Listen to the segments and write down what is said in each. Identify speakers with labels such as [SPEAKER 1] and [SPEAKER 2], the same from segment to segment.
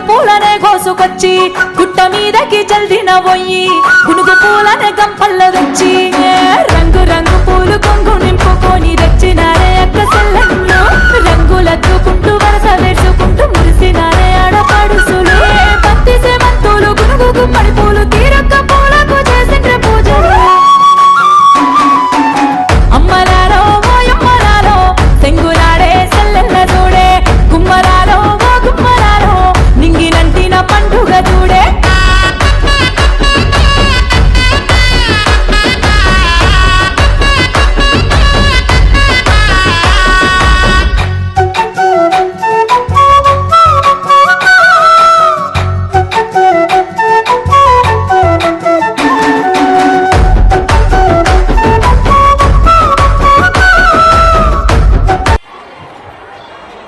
[SPEAKER 1] పూలనే కోసుకొచ్చి గుట్ట మీదకి చల్దిన పోయి గునుగు పూలనే గంపల్ల తెచ్చి రంగు రంగు పూలు కొంగు నింపుకొని తెచ్చినారే అక్క సెల్లెళ్ళు రంగులద్దుకుంటూ వరస వేసుకుంటూ మురిసినారే ఆడపడుసులు పత్తి సేమంతులు గునుగు గుమ్మడి పూలు తీరొక్క పూలకు చేసిండ్ర పూజలు అమ్మలారో ఓయమ్మలారో సెంగులాడే సెల్లెల్ల చూడే గుమ్మరాలో ఓ గుమ్మరాలో నింగినంటిన పండుగ చూడే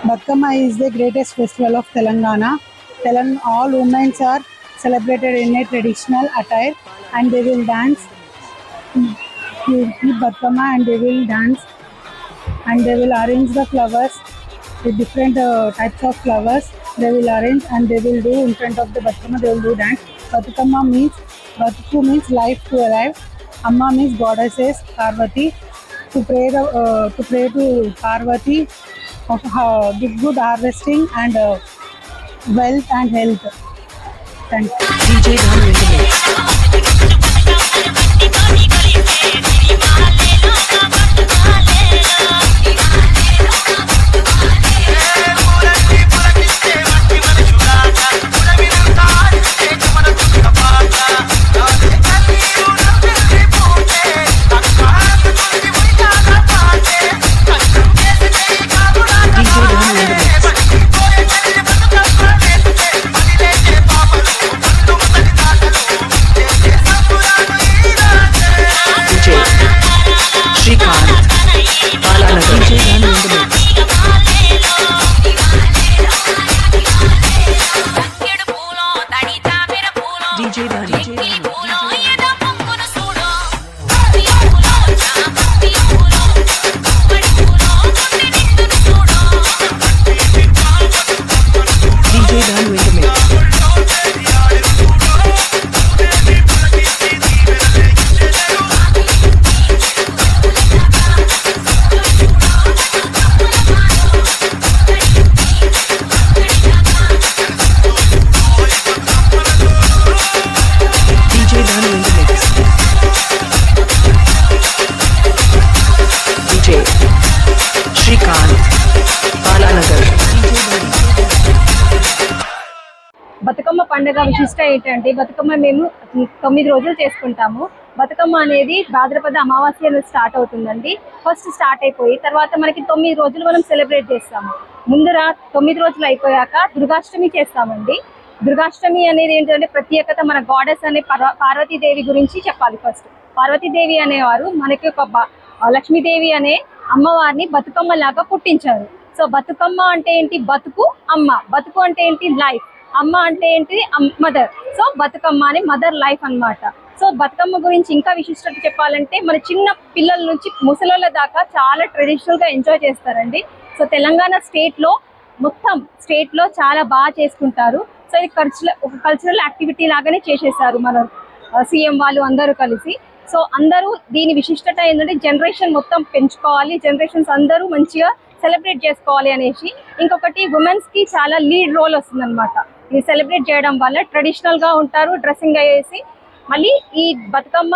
[SPEAKER 2] Batkama is the greatest festival of Telangana. All women are celebrated in a traditional attire and they will dance. Batkama and they will dance and they will arrange the flowers with different types of flowers. They will arrange and they will do in front of the Batkama. They will do dance. Batkama means Batku means life to alive. Amma means goddesses Parvati. To pray to Parvati of good harvesting and wealth and health. Thank you.
[SPEAKER 3] DJ Dhanu in the mix.
[SPEAKER 4] Bathukamma పండుగ విశిష్ట ఏంటంటే బతుకమ్మ మేము 9 రోజులు చేసుకుంటాము. బతుకమ్మ అనేది భాద్రపద అమావాస్య start అవుతుందండి. First start అయిపోయి తర్వాత మనకి 9 రోజులు మనం సెలబ్రేట్ చేస్తాము. ముందర 9 రోజులు అయిపోయాక దుర్గాష్టమి చేస్తామండి. దుర్గాష్టమి అనేది ఏంటంటే ప్రత్యేకత మన గాడెస్ అనే పార్వతీదేవి గురించి చెప్పాలి. ఫస్ట్ పార్వతీదేవి అనేవారు మనకి ఒక లక్ష్మీదేవి అనే అమ్మవారిని బతుకమ్మ లాగా పుట్టించారు. సో బతుకమ్మ అంటే ఏంటి? బతుకు అమ్మ. బతుకు అంటే ఏంటి? లైఫ్. అమ్మ అంటే ఏంటి? మదర్. సో బతుకమ్మ అని మదర్ లైఫ్ అన్నమాట. సో బతుకమ్మ గురించి ఇంకా విశిష్టత చెప్పాలంటే మన చిన్న పిల్లల నుంచి ముసలోళ్ళ దాకా చాలా ట్రెడిషనల్గా ఎంజాయ్ చేస్తారండి. సో తెలంగాణ మొత్తం స్టేట్లో చాలా బాగా చేసుకుంటారు. సో ఇది ఒక కల్చరల్ యాక్టివిటీ లాగానే చేసేసారు మన సీఎం వాళ్ళు అందరూ కలిసి. సో అందరూ దీని విశిష్టత ఏంటంటే జనరేషన్ మొత్తం పెంచుకోవాలి, జనరేషన్స్ అందరూ మంచిగా సెలబ్రేట్ చేసుకోవాలి అనేసి. ఇంకొకటి ఉమెన్స్కి చాలా లీడ్ రోల్ వస్తుందన్నమాట. ఇది సెలబ్రేట్ చేయడం వల్ల ట్రెడిషనల్గా ఉంటారు, డ్రెస్సింగ్ అయ్యేసి. మళ్ళీ ఈ బతుకమ్మ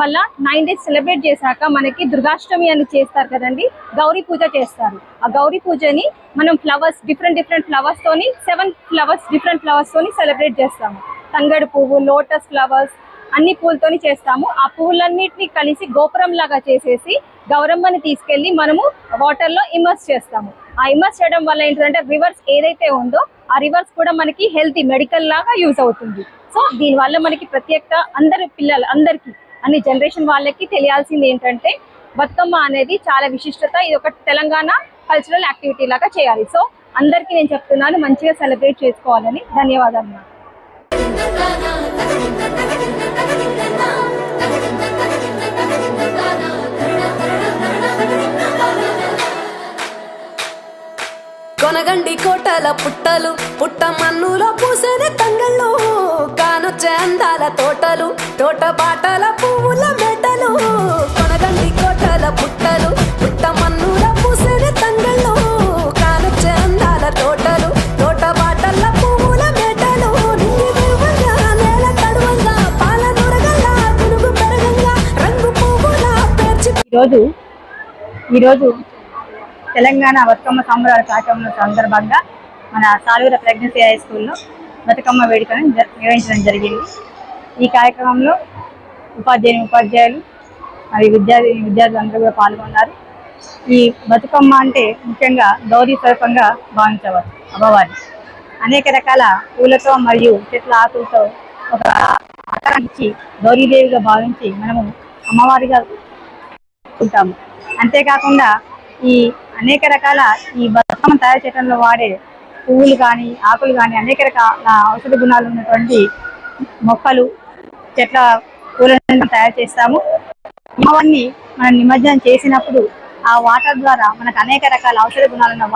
[SPEAKER 4] వల్ల 9 days సెలబ్రేట్ చేశాక మనకి దుర్గాష్టమి అని చేస్తారు కదండి, గౌరీ పూజ చేస్తారు. ఆ గౌరీ పూజని మనం ఫ్లవర్స్ డిఫరెంట్ ఫ్లవర్స్ తోని 7 ఫ్లవర్స్ డిఫరెంట్ ఫ్లవర్స్ తోని సెలబ్రేట్ చేస్తాము. తంగడు పువ్వు, లోటస్ ఫ్లవర్స్ అన్ని పూలతోని చేస్తాము. ఆ పువ్వులన్నిటిని కలిసి గోపురం లాగా చేసేసి గౌరమ్మని తీసుకెళ్ళి మనము వాటర్లో ఇమర్స్ చేస్తాము. ఆ ఇమర్స్ చేయడం వల్ల ఏంటంటే రివర్స్ ఏదైతే ఉందో ఆ రివర్స్ కూడా మనకి హెల్తీ మెడికల్ లాగా యూజ్ అవుతుంది. సో దీనివల్ల మనకి ప్రత్యేకత అందరికీ అన్ని జనరేషన్ వాళ్ళకి తెలియాల్సింది ఏంటంటే బతుకమ్మ అనేది చాలా విశిష్టత. ఇది ఒక తెలంగాణ కల్చరల్ యాక్టివిటీ లాగా చేయాలి. సో అందరికీ నేను చెప్తున్నాను మంచిగా సెలబ్రేట్ చేసుకోవాలని. ధన్యవాదాలు.
[SPEAKER 5] కొనగంటి
[SPEAKER 3] కొనగండి కోటల పుట్టలు పుట్ట మన్నులో పూసనే తంగళ్ళు కానొచ్చే అందాల తోటలు తోట బాటల పువ్వుల మెటలు కొనగండి కోటల పుట్టలు పుట్ట మన్నులో పూసనే తంగళ్ళు కానొచ్చే అందాల తోటలు తోట బాటల పువ్వుల మెటలు నింగి దేవంగా నేల తడువంగా పాల నొరగల్లా గునుగు పెరగంగా రంగు పువ్వుల పేర్చి
[SPEAKER 4] ఈరోజు తెలంగాణ బతుకమ్మ సంబరాల కార్యక్రమం సందర్భంగా మన సాలూర ప్రెగ్నెన్సీ హై స్కూల్లో బతుకమ్మ వేడుకను నిర్వహించడం జరిగింది. ఈ కార్యక్రమంలో ఉపాధ్యాయులు మరియు విద్యార్థులు అందరూ కూడా పాల్గొన్నారు. ఈ బతుకమ్మ అంటే ముఖ్యంగా గౌరీ స్వరూపంగా భావించవచ్చు. అమ్మవారిని అనేక రకాల పూలతో మరియు చెట్ల ఆకులతో ఒక ఆకారం ఇచ్చి గౌరీదేవిగా భావించి మనము అమ్మవారిగా ఉంటాము. అంతేకాకుండా ఈ అనేక రకాల ఈ బతుకమ్మ తయారు చేయడంలో వాడే పువ్వులు కానీ ఆకులు కానీ అనేక రకాల ఔషధ గుణాలు ఉన్నటువంటి మొక్కలు చెట్ల పూలను తయారు చేస్తాము. ఇవన్నీ మనం నిమజ్జనం చేసినప్పుడు ఆ వాటర్ ద్వారా మనకు అనేక రకాల ఔషధ గుణాలు ఉన్న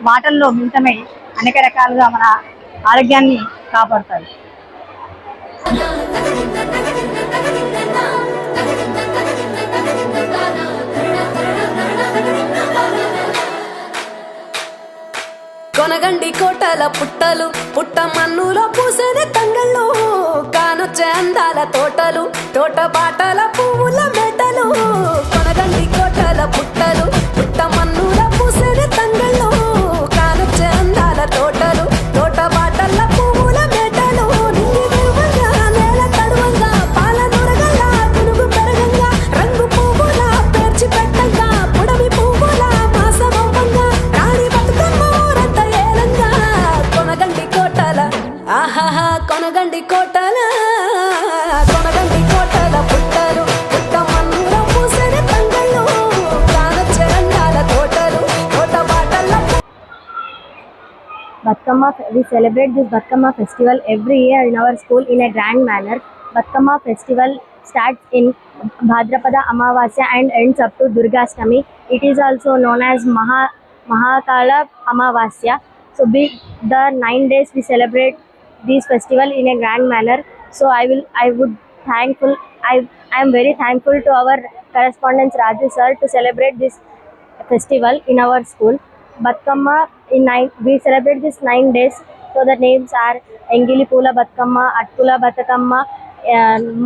[SPEAKER 4] వాటర్లో మిళితమై అనేక రకాలుగా మన ఆరోగ్యాన్ని కాపాడుతాయి.
[SPEAKER 3] కొనగండి కోటల పుట్టలు పుట్ట మన్నులో పూసనే తంగళ్ళు కానొచ్చే అందాల తోటలు తోట బాటల పువ్వుల మెటలు కొనగండి కోటల పుట్టలు పుట్ట మన్నులో పూసనే తంగళ్ళు కానొచ్చే అందాల తోటలు తోట బాటల పువ్వుల మెటలు నింగి దేవంగా నేల తడువంగా పాల నొరగల్లా గునుగు పెరగంగా రంగు పువ్వుల పేర్చి పెట్టంగా పుడమి పువ్వుల మాసవంగా రాణి బతుకమ్మ ఊరంతా ఏలంగా కొనగండి కోటల ఆహాహా కొనగండి కోటల పుట్టలు పుట్ట మన్నులో పూసనే తంగళ్ళు కానొచ్చే అందాల తోటలు తోట బాటల
[SPEAKER 4] Batkama, we celebrate this Batkama festival every year in our school in a grand manner. Batkama festival starts in Bhadrapada Amavasya and ends up to Durgashtami. It is also known as Mahakala Amavasya. So the 9 days we celebrate this festival in a grand manner. So I am very thankful to our correspondent Raju sir to celebrate this festival in our school. Batkama we celebrate this 9 days. So the names are Engili Pula Batkama, Atkula Batakama,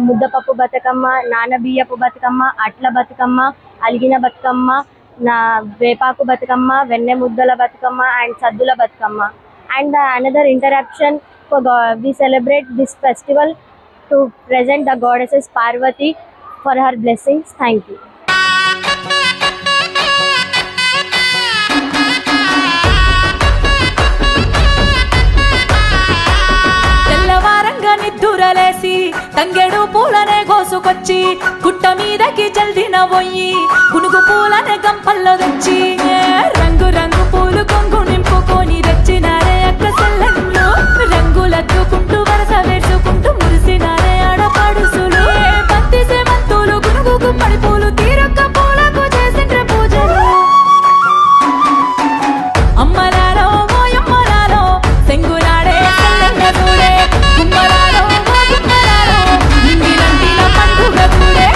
[SPEAKER 4] Muddapapu Batakama, Nanabiyapu Batakama, Atla Batakama, Algina Batkama, Vepaku Batakama, Venne Muddala Batakama and Saddula Batkama. And another interruption we celebrate this festival to present the goddesses Parvati for her blessings. Thank you.
[SPEAKER 1] తెల్లవారంగా నిద్దురలేసి తంగెడు పూలనే కోసుకొచ్చి గుట్ట మీదకి జల్దిన పోయి గునుగు పూలనే గంపల్లో తెచ్చి రంగు రంగు పూలు కొంగు నింపుకొని తెచ్చినారే అక్క సెల్లెళ్ళు రంగులద్దుకుంటూ వరస వేసుకుంటూ మురిసినారే ఆడపడుసులు పత్తి సేమంతులు గునుగు గుమ్మడి పూలు తీరొక్క పూలకు చేసిండ్రే పూజలు అమ్మలారో మోయమ్మలారో సెంగునాడే సెల్లెన్న చూడే గుమ్మలారో గుమ్మలారో నిండినంటిన పండుగ చూడే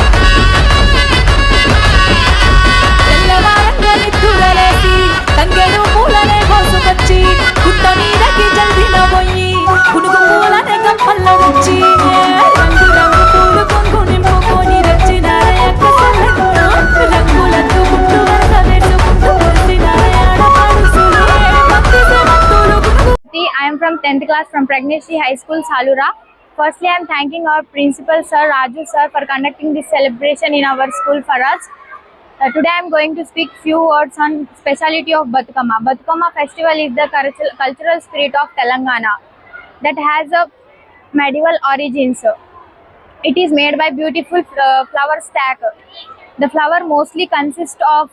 [SPEAKER 1] తెల్లవారంగా నిద్దురలేసి తంగెడు పూలనే కోసుకొచ్చి గుట్ట మీదకి జల్దిన పోయి గునుగు పూలనే గంపల్లో తెచ్చి రంగు రంగు పూలు కొంగు నింపుకొని తెచ్చినారే అక్క సెల్లెళ్ళు రంగులద్దుకుంటూ వరస వేసుకుంటూ మురిసినారే ఆడపడుసులు భక్తి సేవంతులు గునుగు.
[SPEAKER 4] I am from 10th class from Pregnancy High School, Salura. Firstly, I am thanking our principal sir, Raju sir, for conducting this celebration in our school for us. Today I am going to speak few words on speciality of Batkama. Batkama festival is the cultural spirit of Telangana that has a medieval origins. It is made by beautiful flower stack. The flower mostly consists of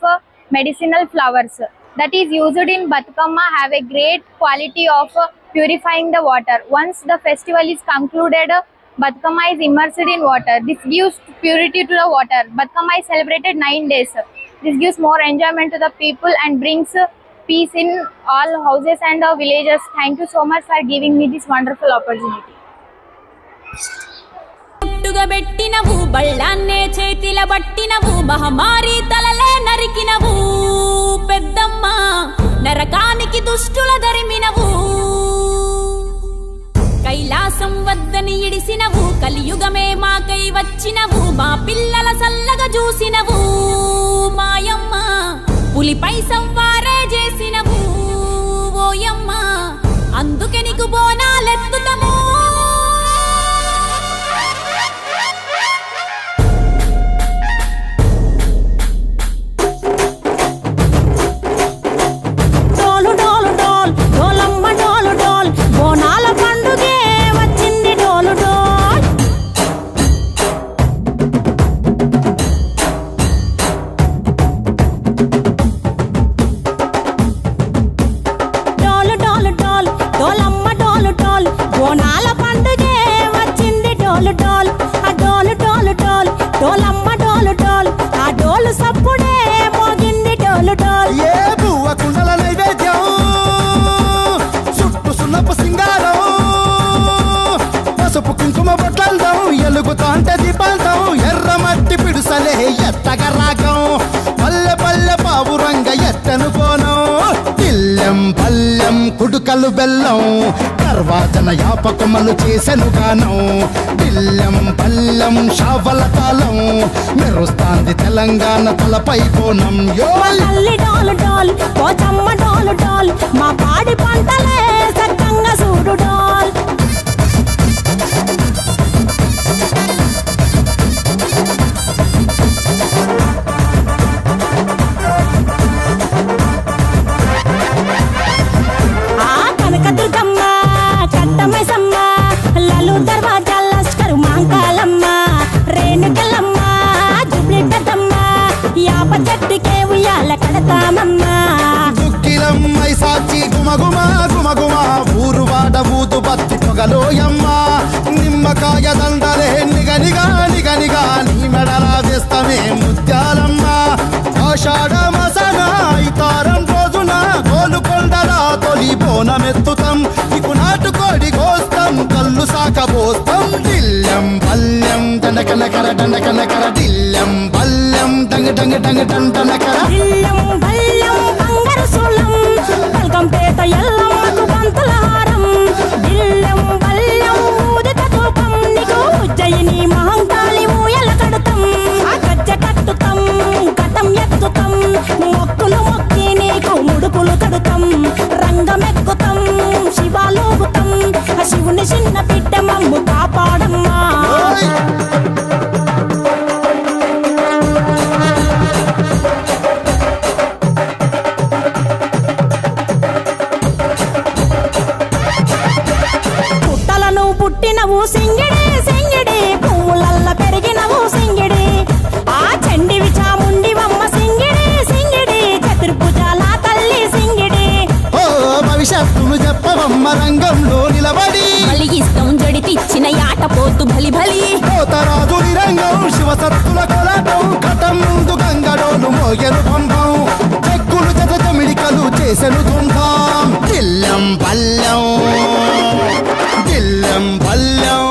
[SPEAKER 4] medicinal flowers that is used in Batkama have a great quality of purifying the water. Once the festival is concluded, Batkama is immersed in water. This gives purity to the water. Batkama is celebrated 9 days. This gives more enjoyment to the people and brings
[SPEAKER 5] peace in all houses and villages. Thank you so much for giving me this wonderful opportunity.
[SPEAKER 1] పుట్టుగా పెట్టినవు బళ్ళాన్నే చేతిల పట్టినవు మహమ్మారి తలలే నరికినవు పెద్దమ్మ నరకానికి దుష్టుల దరిమినవు కైలాసం వద్దని ఇడిసినవు కలియుగమే మాకై వచ్చినవు మా పిల్లల సల్లగా చూసినవు మాయమ్మ పులిపై సవ్వారే చేసినవు ఓయమ్మ అందుకే నీకు బోనాలెత్తుతము
[SPEAKER 6] ఎలుగుతాంటే దీపాంతం ఎర్రమట్టి పిడుసలే ఎత్తగా రాగం పల్లె పల్లె పావురంగ ఎత్తను పోనం ఇల్లెం పల్లెం కుడుకలు బెల్లం తర్వాతన యాపకమలు చేసెను గానం ఇల్లెం పల్లెం షావల తాళం మెరుస్తాంది తెలంగాణ తలపై పోనం
[SPEAKER 7] మా పాడి పంటలే సక్కంగా చూడు డాల్
[SPEAKER 6] దుక్కిలమ్మై సాచి గుమగుమ గుమగుమ ఊరు వాడ ఊదు బత్తి పొగలోయమ్మ నిమ్మకాయ దండలే నిగనిగా నిగనిగా నీ మెడల వేస్తమే ముత్యాలమ్మ ఆషాఢ మసన ఇతారం రోజున గోలుకొండల తొలి బోనమెత్తుతాం నీకు నాటుకోడి కోస్తాం కళ్ళు సాకబోస్తాం దిల్లెం పల్లెం దండకనకర దండకనకర దిల్లెం పల్లెం డంగ డంగ డంగ డండనకర
[SPEAKER 7] పేట ఎల్లమ్మకు పంతుల హారం దిల్లెం బల్లెం ఊదిత తూపం నీకు ఉజ్జయిని మహంకాళి ఊయల కడుతాం గజ్జ కట్టుతాం కటం ఎత్తుతాం మొక్కులు మొక్కి నీకు ముడుపులు కడుతాం రంగమెక్కుతాం శివాలోగుతాం శివుని చిన్న బిడ్డ మమ్ము కాపాడమ్మా పుట్టినవు సింగిడి సింగిడి పువ్వులల్ల పెరిగినవు సింగిడి ఆ చండివి చాముండివమ్మ సింగిడి సింగిడి చతుర్భుజాల తల్లి సింగిడి
[SPEAKER 6] ఓ భవిష్యత్తును చెప్పవమ్మ రంగంలో నిలబడి
[SPEAKER 1] కలిగిస్తాం జడితిచ్చిన యాట పోతు బలి బలి
[SPEAKER 6] పోతరాజు రంగం శివసత్తుల కొలటం కటం ముందు గంగడోలు మోగెను పంపం చెక్కులు జత జమిడికలు చేసెను తుంటాం దిల్లెం పల్లెం దిల్లెం పల్లెం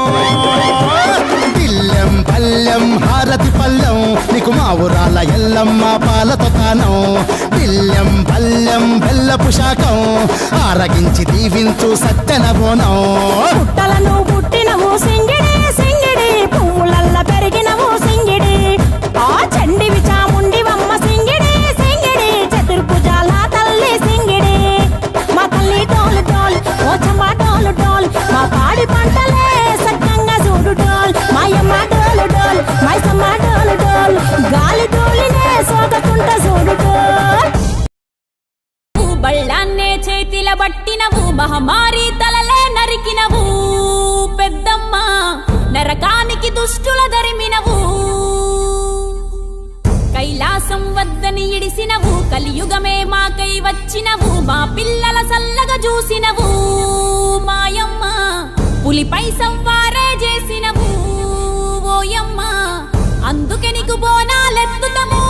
[SPEAKER 6] దిల్లెం పల్లెం హారతి పల్లెం నీకు మా ఊరాల ఎల్లమ్మ పాలతో కానం దిల్లెం పల్లెం బెల్లపు శాఖం ఆరగించి దీవించు సత్తెన బోనం
[SPEAKER 7] పుట్టలను పుట్టినవు సింగిడి సింగిడి పువ్వులల్ల పెరిగినవు సింగిడి ఆ చండివి చాముండివమ్మ సింగిడి సింగిడి చతుర్భుజాల తల్లి సింగిడి మా తల్లి డోలు డోల్ ఓ చమ్మ డోలు డోల్ మా పాడి పంటలే సక్కంగా చూడు డోల్ మాయమ్మ డోలు డోల్ మైసమ్మ డోలు డోల్ గాలి డోలినే సోగకుంట చూడు డోల్
[SPEAKER 1] బళ్ళాన్నే చేతిల పట్టినవు మహమ్మారి తలలే నరికినవు పెద్దమ్మ నరకానికి దుష్టుల దరిమినవు కైలాసం వద్దని ఇడిసినవు కలియుగమే మాకై వచ్చినవు మా పిల్లల సల్లగా చూసినవు మాయమ్మ పులిపై సవ్వారే చేసినవు ఓయమ్మ అందుకే నీకు బోనాలెత్తుతము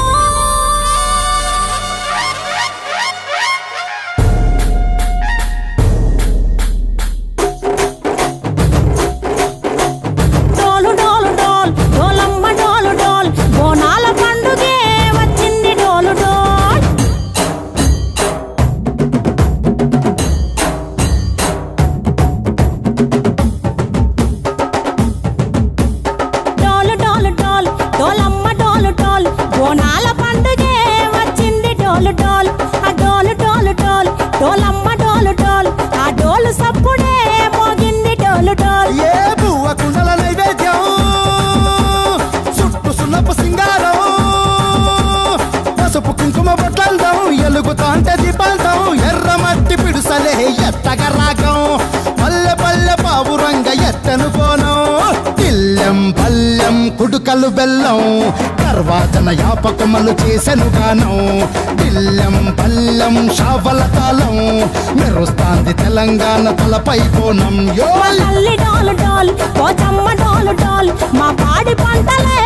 [SPEAKER 7] సప్పుడే మోగింది డోలు డోల్
[SPEAKER 6] ఏ బువ్వ కుండల నైవేద్యం చుట్టు సున్నపు సింగారం పసుపు కుంకుమ బొట్లందం ఎలుగుతాంటే దీపాంతం ఎర్రమట్టి పిడుసలే ఎత్తగ రాగం పల్లె పల్లె పావురంగ ఎత్తను కోనం ఇల్లెం పల్లెం కుడుకలు బెల్లం తర్వాతన యాపకమలు చేసెను గానం ఇల్లెం పల్లెం షావల తాళం మెరుస్తాంది తెలంగాణ తలపై కోణం యో
[SPEAKER 7] తల్లి డోలు డోల్ పోచమ్మ డోలు డోల్ మా పాడి పంటలే